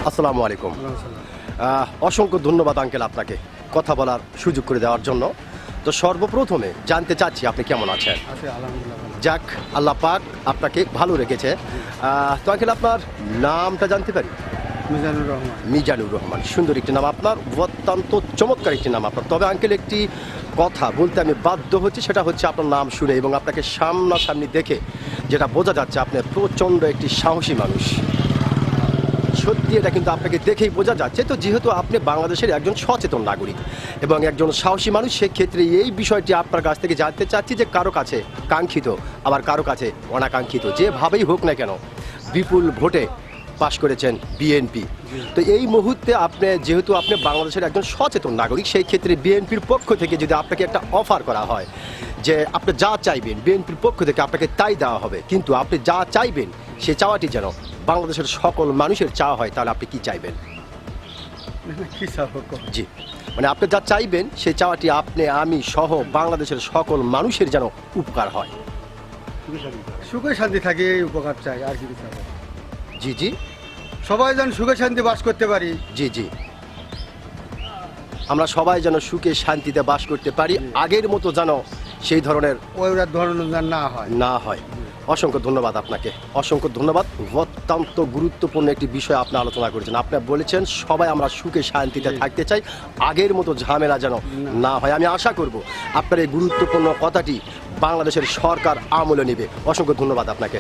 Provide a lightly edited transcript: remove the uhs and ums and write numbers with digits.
আসসালামু আলাইকুম। অসংখ্য ধন্যবাদ আঙ্কেল আপনাকে কথা বলার সুযোগ করে দেওয়ার জন্য। তো সর্বপ্রথমে জানতে চাচ্ছি আপনি কেমন আছেন? যাক, আল্লাহ পাক আপনাকে ভালো রেখেছে। তো আঙ্কেল আপনার নামটা জানতে পারি? মিজানুর রহমান। মিজানুর রহমান, সুন্দর একটি নাম আপনার, অত্যন্ত চমৎকার একটি নাম আপনার। তবে আঙ্কেল একটি কথা বলতে আমি বাধ্য হচ্ছি, সেটা হচ্ছে আপনার নাম শুনে এবং আপনাকে সামনাসামনি দেখে যেটা বোঝা যাচ্ছে আপনি প্রচণ্ড একটি সাহসী মানুষ। সত্যি এটা কিন্তু আপনাকে দেখেই বোঝা যাচ্ছে। তো যেহেতু আপনি বাংলাদেশের একজন সচেতন নাগরিক এবং একজন সাহসী মানুষ, সেক্ষেত্রে এই বিষয়টি আপনার কাছ থেকে জানতে চাচ্ছি যে কারো কাছে কাঙ্ক্ষিত আবার কারো কাছে অনাকাঙ্ক্ষিত, যেভাবেই হোক না কেন বিপুল ভোটে পাশ করেছেন বিএনপি। তো এই মুহূর্তে আপনি যেহেতু আপনি বাংলাদেশের একজন সচেতন নাগরিক, সেই ক্ষেত্রে বিএনপির পক্ষ থেকে যদি আপনাকে একটা অফার করা হয় যে আপনি যা চাইবেন বিএনপির পক্ষ থেকে আপনাকে তাই দেওয়া হবে, কিন্তু আপনি যা চাইবেন সে চাওয়াটি যেন বাংলাদেশের সকল মানুষের চাওয়া হয়, তাহলে আপনি কি চাইবেন? কি চাবো? জি, মানে আপনি যা চাইবেন সেই চাওয়াটি আপনি আমি সহ বাংলাদেশের সকল মানুষের যেন উপকার হয়। সুখে শান্তি থাকে, এই উপকার চাই, আর কি চাবো? জি জি সবাই যেন সুখে শান্তি বাস করতে পারি। জি জি, আমরা সবাই যেন সুখে শান্তিতে বাস করতে পারি, আগের মতো যেন সেই ধরনের ওই ধরনের যেন না হয়। না হয়। অসংখ্য ধন্যবাদ আপনাকে, অসংখ্য ধন্যবাদ। অত্যন্ত গুরুত্বপূর্ণ একটি বিষয় আপনি আলোচনা করেছেন। আপনি বলেছেন সবাই আমরা সুখে শান্তিতে থাকতে চাই, আগের মতো ঝামেলা যেন না হয়। আমি আশা করব আপনার এই গুরুত্বপূর্ণ কথাটি বাংলাদেশের সরকার আমলে নেবে। অসংখ্য ধন্যবাদ আপনাকে।